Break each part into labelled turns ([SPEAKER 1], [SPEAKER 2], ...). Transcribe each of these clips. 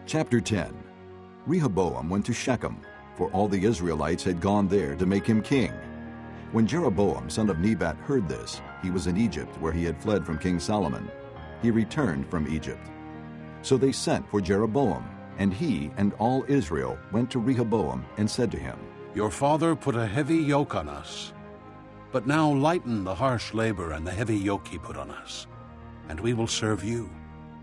[SPEAKER 1] Chapter 10. Rehoboam went to Shechem, for all the Israelites had gone there to make him king. When Jeroboam, son of Nebat, heard this, he was in Egypt, where he had fled from King Solomon. He returned from Egypt. So they sent for Jeroboam, and he and all Israel went to Rehoboam and said to him,
[SPEAKER 2] Your father put a heavy yoke on us, but now lighten the harsh labor and the heavy yoke he put on us, and we will serve you.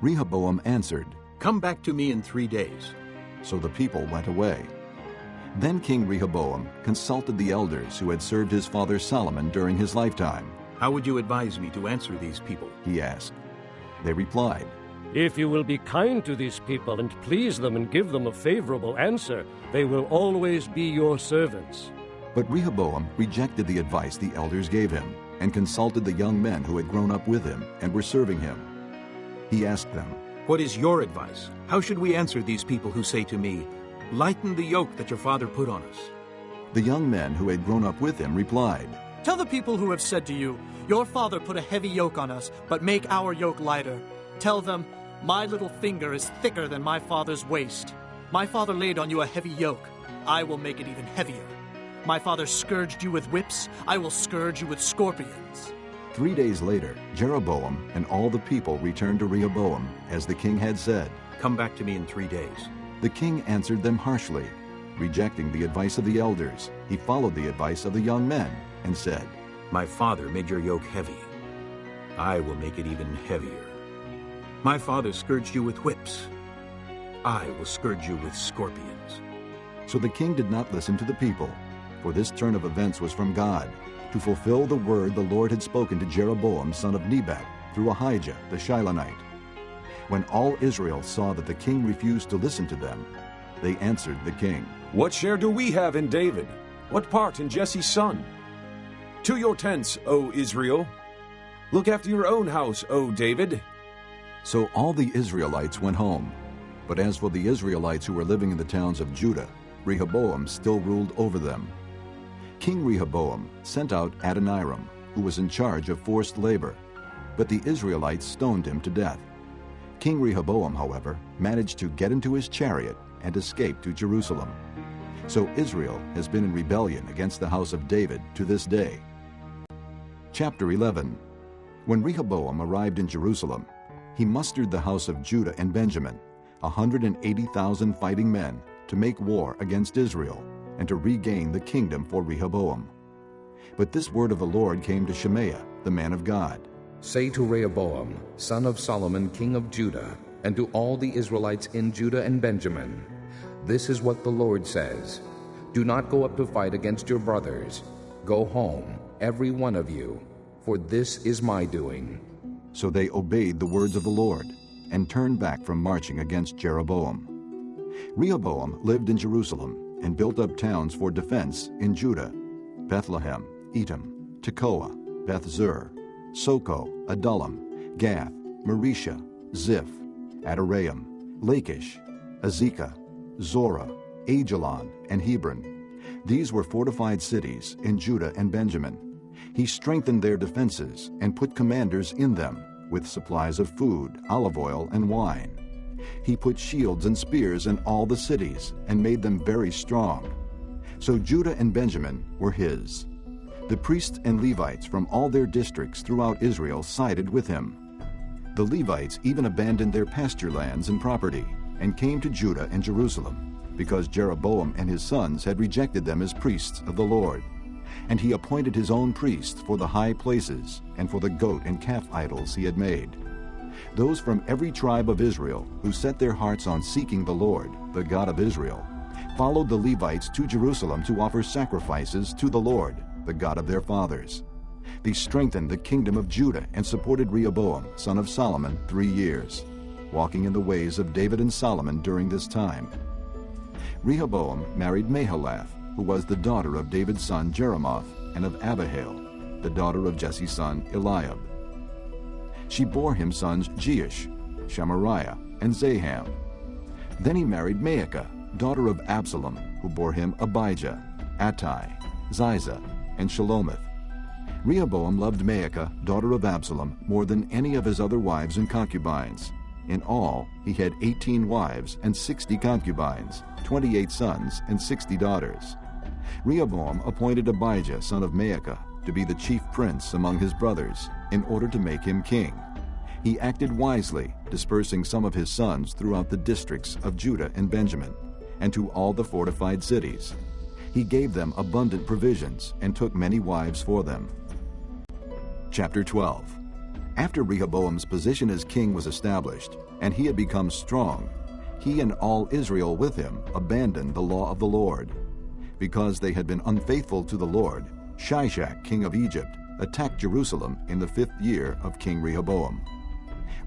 [SPEAKER 1] Rehoboam answered,
[SPEAKER 3] Come back to me in 3 days.
[SPEAKER 1] So the people went away. Then King Rehoboam consulted the elders who had served his father Solomon during his lifetime.
[SPEAKER 3] How would you advise me to answer these people?
[SPEAKER 1] He asked. They replied,
[SPEAKER 4] If you will be kind to these people and please them and give them a favorable answer, they will always be your servants.
[SPEAKER 1] But Rehoboam rejected the advice the elders gave him and consulted the young men who had grown up with him and were serving him. He asked them,
[SPEAKER 3] What is your advice? How should we answer these people who say to me, Lighten the yoke that your father put on us?
[SPEAKER 1] The young men who had grown up with him replied,
[SPEAKER 5] Tell the people who have said to you, Your father put a heavy yoke on us, but make our yoke lighter. Tell them, My little finger is thicker than my father's waist. My father laid on you a heavy yoke. I will make it even heavier. My father scourged you with whips. I will scourge you with scorpions.
[SPEAKER 1] 3 days later, Jeroboam and all the people returned to Rehoboam, as the king had said.
[SPEAKER 3] Come back to me in 3 days.
[SPEAKER 1] The king answered them harshly. Rejecting the advice of the elders, he followed the advice of the young men and said,
[SPEAKER 3] My father made your yoke heavy. I will make it even heavier. My father scourged you with whips. I will scourge you with scorpions.
[SPEAKER 1] So the king did not listen to the people, for this turn of events was from God, to fulfill the word the Lord had spoken to Jeroboam, son of Nebat, through Ahijah the Shilonite. When all Israel saw that the king refused to listen to them, they answered the king,
[SPEAKER 6] What share do we have in David? What part in Jesse's son? To your tents, O Israel! Look after your own house, O David!
[SPEAKER 1] So all the Israelites went home. But as for the Israelites who were living in the towns of Judah, Rehoboam still ruled over them. King Rehoboam sent out Adoniram, who was in charge of forced labor, but the Israelites stoned him to death. King Rehoboam, however, managed to get into his chariot and escape to Jerusalem. So Israel has been in rebellion against the house of David to this day. Chapter 11. When Rehoboam arrived in Jerusalem, he mustered the house of Judah and Benjamin, 180,000 fighting men, to make war against Israel and to regain the kingdom for Rehoboam. But this word of the Lord came to Shemaiah, the man of God.
[SPEAKER 7] Say to Rehoboam, son of Solomon, king of Judah, and to all the Israelites in Judah and Benjamin, This is what the Lord says, Do not go up to fight against your brothers. Go home, every one of you, for this is my doing.
[SPEAKER 1] So they obeyed the words of the Lord and turned back from marching against Jeroboam. Rehoboam lived in Jerusalem and built up towns for defense in Judah: Bethlehem, Etam, Tekoa, Beth-zur, Soko, Adullam, Gath, Maresha, Ziph, Adoraim, Lachish, Azekah, Zorah, Ajalon, and Hebron. These were fortified cities in Judah and Benjamin. He strengthened their defenses and put commanders in them with supplies of food, olive oil, and wine. He put shields and spears in all the cities and made them very strong. So Judah and Benjamin were his. The priests and Levites from all their districts throughout Israel sided with him. The Levites even abandoned their pasture lands and property and came to Judah and Jerusalem, because Jeroboam and his sons had rejected them as priests of the Lord. And he appointed his own priests for the high places and for the goat and calf idols he had made. Those from every tribe of Israel who set their hearts on seeking the Lord, the God of Israel, followed the Levites to Jerusalem to offer sacrifices to the Lord, the God of their fathers. They strengthened the kingdom of Judah and supported Rehoboam, son of Solomon, 3 years, walking in the ways of David and Solomon during this time. Rehoboam married Mahalath, who was the daughter of David's son Jeremoth and of Abihail, the daughter of Jesse's son Eliab. She bore him sons Jeush, Shemariah, and Zaham. Then he married Maacah, daughter of Absalom, who bore him Abijah, Attai, Ziza, and Shalomith. Rehoboam loved Maacah, daughter of Absalom, more than any of his other wives and concubines. In all, he had 18 wives and 60 concubines, 28 sons and 60 daughters. Rehoboam appointed Abijah, son of Maacah, to be the chief prince among his brothers, in order to make him king. He acted wisely, dispersing some of his sons throughout the districts of Judah and Benjamin, and to all the fortified cities. He gave them abundant provisions and took many wives for them. Chapter 12. After Rehoboam's position as king was established, and he had become strong, he and all Israel with him abandoned the law of the Lord. Because they had been unfaithful to the Lord, Shishak, king of Egypt, attacked Jerusalem in the 5th year of King Rehoboam.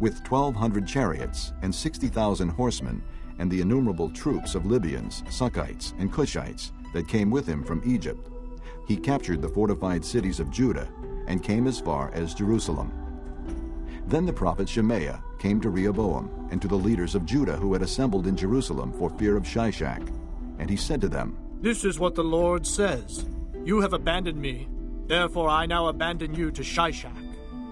[SPEAKER 1] With 1,200 chariots and 60,000 horsemen, and the innumerable troops of Libyans, Sukkites, and Cushites that came with him from Egypt, he captured the fortified cities of Judah and came as far as Jerusalem. Then the prophet Shemaiah came to Rehoboam and to the leaders of Judah who had assembled in Jerusalem for fear of Shishak. And he said to them,
[SPEAKER 5] "This is what the Lord says. You have abandoned me, therefore I now abandon you to Shishak."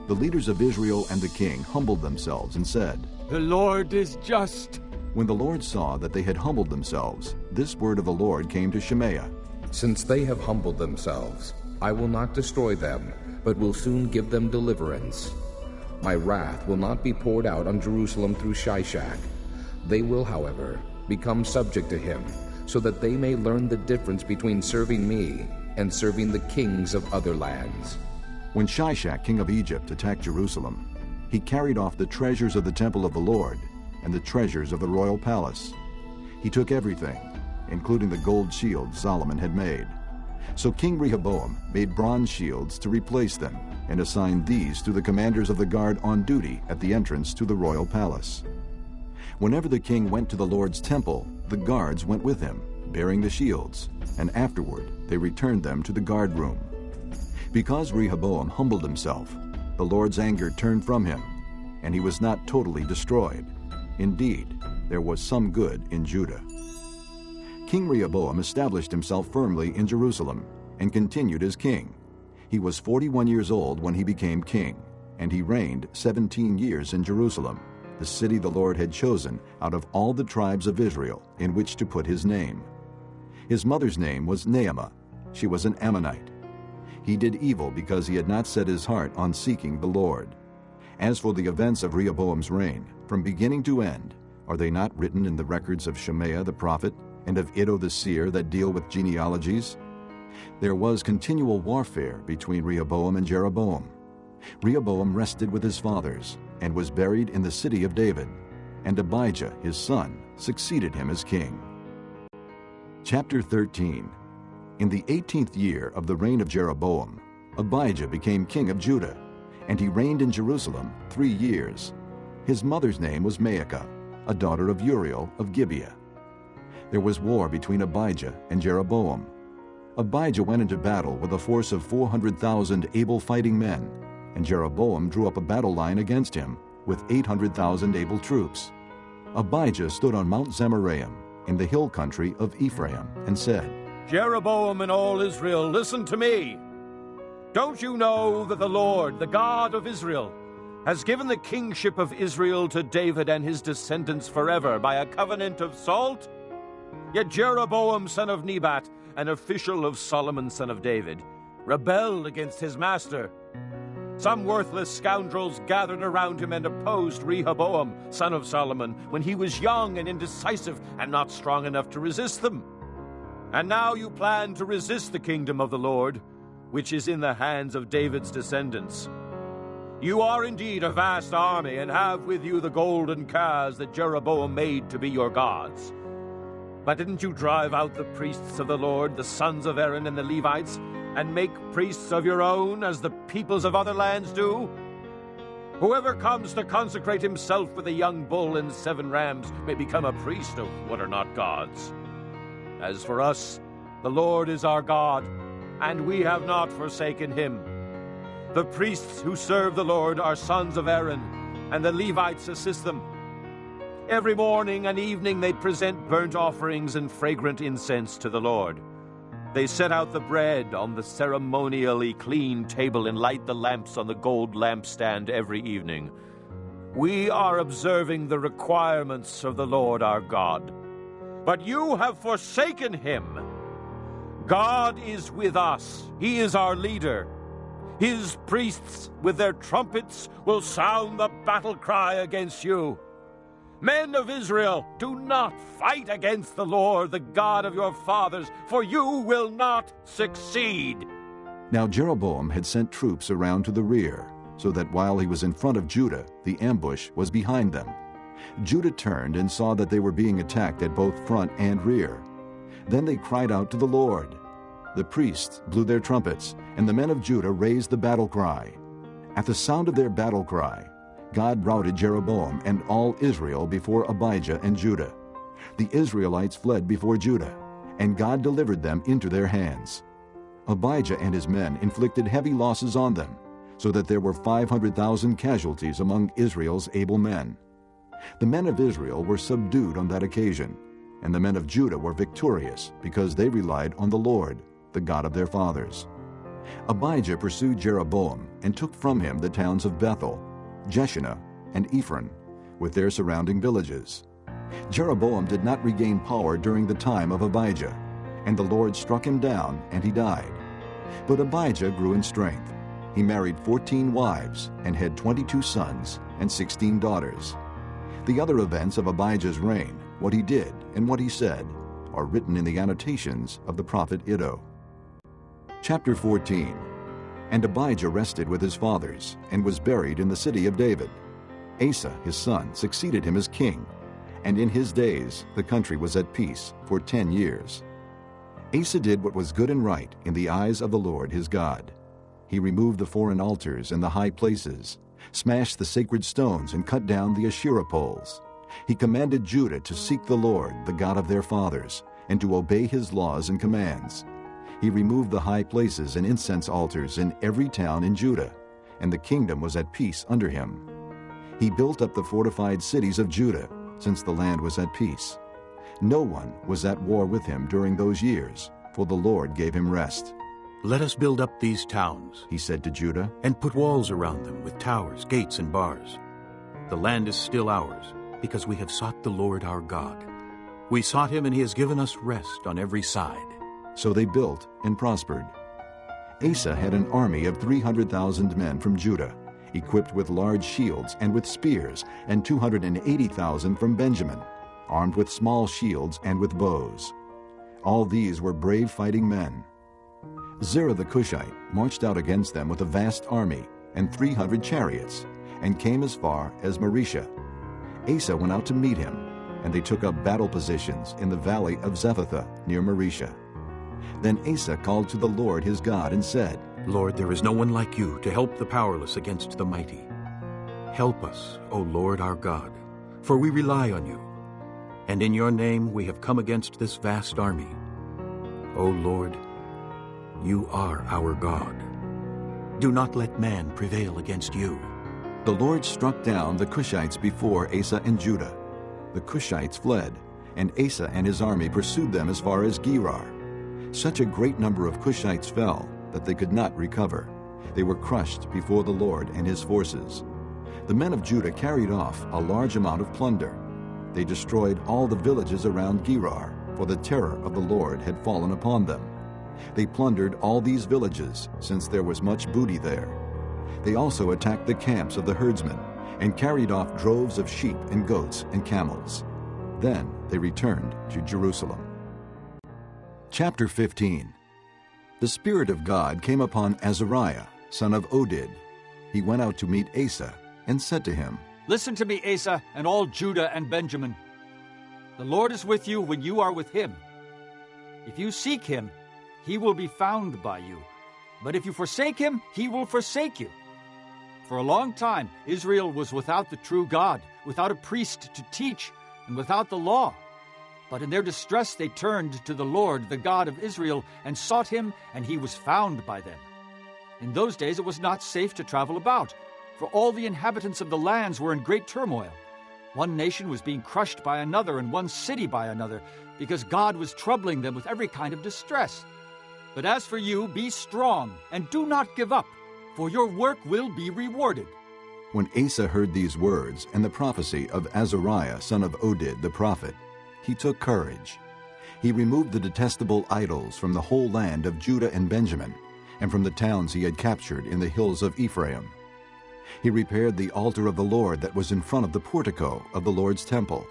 [SPEAKER 1] The leaders of Israel and the king humbled themselves and said,
[SPEAKER 8] "The Lord is just."
[SPEAKER 1] When the Lord saw that they had humbled themselves, this word of the Lord came to Shemaiah.
[SPEAKER 7] Since they have humbled themselves, I will not destroy them, but will soon give them deliverance. My wrath will not be poured out on Jerusalem through Shishak. They will, however, become subject to him, so that they may learn the difference between serving me and serving the kings of other lands.
[SPEAKER 1] When Shishak, king of Egypt, attacked Jerusalem, he carried off the treasures of the temple of the Lord and the treasures of the royal palace. He took everything, including the gold shields Solomon had made. So King Rehoboam made bronze shields to replace them and assigned these to the commanders of the guard on duty at the entrance to the royal palace. Whenever the king went to the Lord's temple, the guards went with him, bearing the shields, and afterward they returned them to the guard room. Because Rehoboam humbled himself, the Lord's anger turned from him, and he was not totally destroyed. Indeed, there was some good in Judah. King Rehoboam established himself firmly in Jerusalem and continued as king. He was 41 years old when he became king, and he reigned 17 years in Jerusalem, the city the Lord had chosen out of all the tribes of Israel in which to put his name. His mother's name was Naamah. She was an Ammonite. He did evil because he had not set his heart on seeking the Lord. As for the events of Rehoboam's reign, from beginning to end, are they not written in the records of Shemaiah the prophet and of Iddo the seer that deal with genealogies? There was continual warfare between Rehoboam and Jeroboam. Rehoboam rested with his fathers and was buried in the city of David, and Abijah, his son, succeeded him as king. Chapter 13. In the 18th year of the reign of Jeroboam, Abijah became king of Judah, and he reigned in Jerusalem 3 years. His mother's name was Maacah, a daughter of Uriel of Gibeah. There was war between Abijah and Jeroboam. Abijah went into battle with a force of 400,000 able fighting men, and Jeroboam drew up a battle line against him with 800,000 able troops. Abijah stood on Mount Zemaraim in the hill country of Ephraim and said,
[SPEAKER 8] "Jeroboam and all Israel, listen to me. Don't you know that the Lord, the God of Israel, has given the kingship of Israel to David and his descendants forever by a covenant of salt? Yet Jeroboam, son of Nebat, an official of Solomon, son of David, rebelled against his master. Some worthless scoundrels gathered around him and opposed Rehoboam, son of Solomon, when he was young and indecisive and not strong enough to resist them. And now you plan to resist the kingdom of the Lord, which is in the hands of David's descendants. You are indeed a vast army and have with you the golden calves that Jeroboam made to be your gods. But didn't you drive out the priests of the Lord, the sons of Aaron and the Levites, and make priests of your own, as the peoples of other lands do? Whoever comes to consecrate himself with a young bull and 7 rams may become a priest of what are not gods. As for us, the Lord is our God, and we have not forsaken him. The priests who serve the Lord are sons of Aaron, and the Levites assist them. Every morning and evening they present burnt offerings and fragrant incense to the Lord. They set out the bread on the ceremonially clean table and light the lamps on the gold lampstand every evening. we are observing the requirements of the Lord our God. But you have forsaken him. God is with us. He is our leader. His priests with their trumpets will sound the battle cry against you. Men of Israel, do not fight against the Lord, the God of your fathers, for you will not succeed.
[SPEAKER 1] Now Jeroboam had sent troops around to the rear, so that while he was in front of Judah, the ambush was behind them. Judah turned and saw that they were being attacked at both front and rear. Then they cried out to the Lord. The priests blew their trumpets, and the men of Judah raised the battle cry. At the sound of their battle cry, God routed Jeroboam and all Israel before Abijah and Judah. The Israelites fled before Judah, and God delivered them into their hands. Abijah and his men inflicted heavy losses on them, so that there were 500,000 casualties among Israel's able men. The men of Israel were subdued on that occasion, and the men of Judah were victorious because they relied on the Lord, the God of their fathers. Abijah pursued Jeroboam and took from him the towns of Bethel, Jeshanah, and Ephron, with their surrounding villages. Jeroboam did not regain power during the time of Abijah, and the Lord struck him down, and he died. But Abijah grew in strength. He married 14 wives and had 22 sons and 16 daughters. The other events of Abijah's reign, what he did and what he said, are written in the annotations of the prophet Iddo. Chapter 14. And Abijah rested with his fathers, and was buried in the city of David. Asa, his son, succeeded him as king, and in his days the country was at peace for 10 years. Asa did what was good and right in the eyes of the Lord his God. He removed the foreign altars and the high places, smashed the sacred stones, and cut down the Asherah poles. He commanded Judah to seek the Lord, the God of their fathers, and to obey his laws and commands. He removed the high places and incense altars in every town in Judah, and the kingdom was at peace under him. He built up the fortified cities of Judah, since the land was at peace. No one was at war with him during those years, for the Lord gave him rest.
[SPEAKER 3] Let us build up these towns,
[SPEAKER 1] he said to Judah,
[SPEAKER 3] and put walls around them with towers, gates, and bars. The land is still ours, because we have sought the Lord our God. We sought him, and he has given us rest on every side.
[SPEAKER 1] So they built and prospered. Asa had an army of 300,000 men from Judah, equipped with large shields and with spears, and 280,000 from Benjamin, armed with small shields and with bows. All these were brave fighting men. Zerah the Cushite marched out against them with a vast army and 300 chariots, and came as far as Mareshah. Asa went out to meet him, and they took up battle positions in the valley of Zephathah near Mareshah. Then Asa called to the Lord his God and said,
[SPEAKER 3] Lord, there is no one like you to help the powerless against the mighty. Help us, O Lord our God, for we rely on you. And in your name we have come against this vast army. O Lord, you are our God. Do not let man prevail against you.
[SPEAKER 1] The Lord struck down the Cushites before Asa and Judah. The Cushites fled, and Asa and his army pursued them as far as Gerar. Such a great number of Cushites fell that they could not recover. They were crushed before the Lord and his forces. The men of Judah carried off a large amount of plunder. They destroyed all the villages around Gerar, for the terror of the Lord had fallen upon them. They plundered all these villages, since there was much booty there. They also attacked the camps of the herdsmen, and carried off droves of sheep and goats and camels. Then they returned to Jerusalem. Chapter 15. The Spirit of God came upon Azariah, son of Oded. He went out to meet Asa, and said to him,
[SPEAKER 9] Listen to me, Asa, and all Judah and Benjamin. The Lord is with you when you are with him. If you seek him, he will be found by you. But if you forsake him, he will forsake you. For a long time, Israel was without the true God, without a priest to teach, and without the law. But in their distress they turned to the Lord, the God of Israel, and sought him, and he was found by them. In those days it was not safe to travel about, for all the inhabitants of the lands were in great turmoil. One nation was being crushed by another, and one city by another, because God was troubling them with every kind of distress. But as for you, be strong, and do not give up, for your work will be rewarded.
[SPEAKER 1] When Asa heard these words and the prophecy of Azariah son of Oded the prophet, he took courage. He removed the detestable idols from the whole land of Judah and Benjamin, and from the towns he had captured in the hills of Ephraim. He repaired the altar of the Lord that was in front of the portico of the Lord's temple.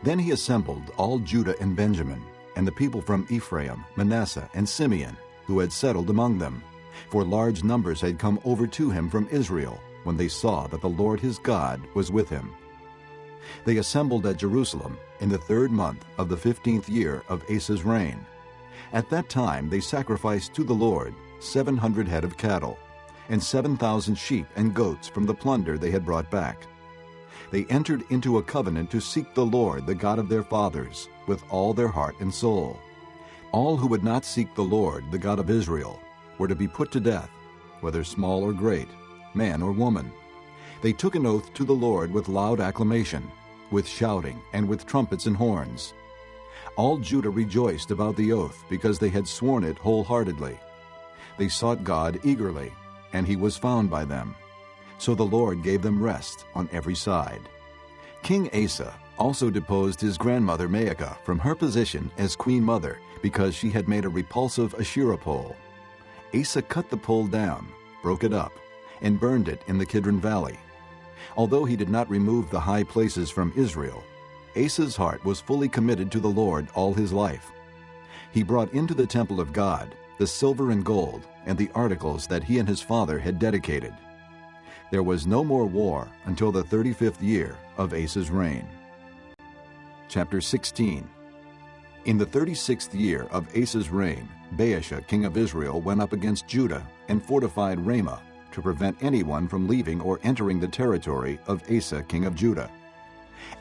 [SPEAKER 1] Then he assembled all Judah and Benjamin, and the people from Ephraim, Manasseh, and Simeon, who had settled among them, for large numbers had come over to him from Israel, when they saw that the Lord his God was with him. They assembled at Jerusalem in the 3rd month of the 15th year of Asa's reign. At that time they sacrificed to the Lord 700 head of cattle, and 7,000 sheep and goats from the plunder they had brought back. They entered into a covenant to seek the Lord, the God of their fathers, with all their heart and soul. All who would not seek the Lord, the God of Israel, were to be put to death, whether small or great, man or woman. They took an oath to the Lord with loud acclamation, with shouting and with trumpets and horns. All Judah rejoiced about the oath because they had sworn it wholeheartedly. They sought God eagerly, and he was found by them. So the Lord gave them rest on every side. King Asa also deposed his grandmother Maacah from her position as queen mother because she had made a repulsive Asherah pole. Asa cut the pole down, broke it up, and burned it in the Kidron Valley. Although he did not remove the high places from Israel, Asa's heart was fully committed to the Lord all his life. He brought into the temple of God the silver and gold and the articles that he and his father had dedicated. There was no more war until the 35th year of Asa's reign. Chapter 16. In the 36th year of Asa's reign, Baasha, king of Israel, went up against Judah and fortified Ramah to prevent anyone from leaving or entering the territory of Asa, king of Judah.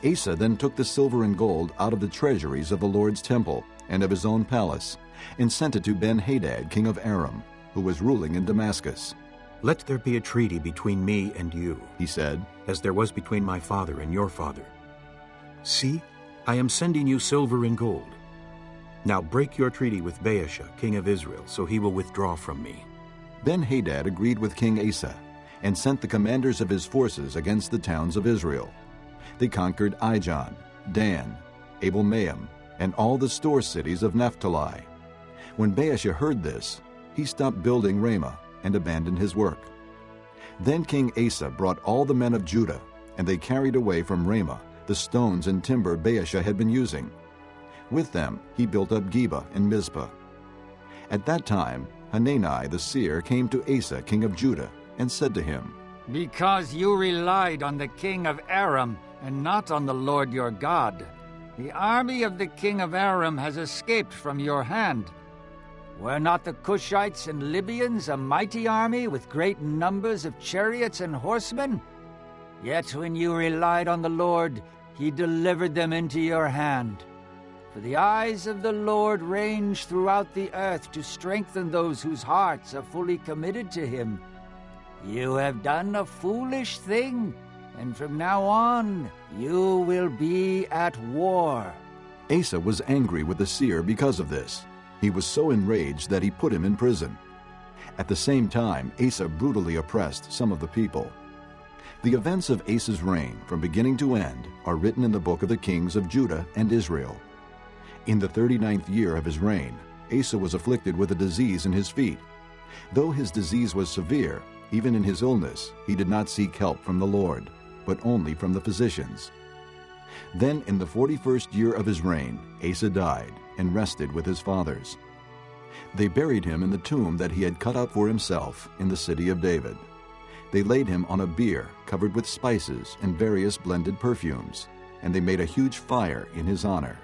[SPEAKER 1] Asa then took the silver and gold out of the treasuries of the Lord's temple and of his own palace, and sent it to Ben-Hadad, king of Aram, who was ruling in Damascus.
[SPEAKER 3] "Let there be a treaty between me and you," he said, "as there was between my father and your father. See, I am sending you silver and gold. Now break your treaty with Baasha, king of Israel, so he will withdraw from me."
[SPEAKER 1] Ben-Hadad agreed with King Asa and sent the commanders of his forces against the towns of Israel. They conquered Ijon, Dan, Abel-Maim, and all the store cities of Naphtali. When Baasha heard this, he stopped building Ramah and abandoned his work. Then King Asa brought all the men of Judah, and they carried away from Ramah the stones and timber Baasha had been using. With them he built up Geba and Mizpah. At that time Hanani the seer came to Asa, king of Judah, and said to him,
[SPEAKER 10] "Because you relied on the king of Aram and not on the Lord your God, the army of the king of Aram has escaped from your hand. Were not the Cushites and Libyans a mighty army with great numbers of chariots and horsemen? Yet when you relied on the Lord, he delivered them into your hand. For the eyes of the Lord range throughout the earth to strengthen those whose hearts are fully committed to him. You have done a foolish thing, and from now on you will be at war."
[SPEAKER 1] Asa was angry with the seer because of this. He was so enraged that he put him in prison. At the same time, Asa brutally oppressed some of the people. The events of Asa's reign, from beginning to end, are written in the book of the kings of Judah and Israel. In the 39th year of his reign, Asa was afflicted with a disease in his feet. Though his disease was severe, even in his illness, he did not seek help from the Lord, but only from the physicians. Then in the 41st year of his reign, Asa died and rested with his fathers. They buried him in the tomb that he had cut out for himself in the city of David. They laid him on a bier covered with spices and various blended perfumes, and they made a huge fire in his honor.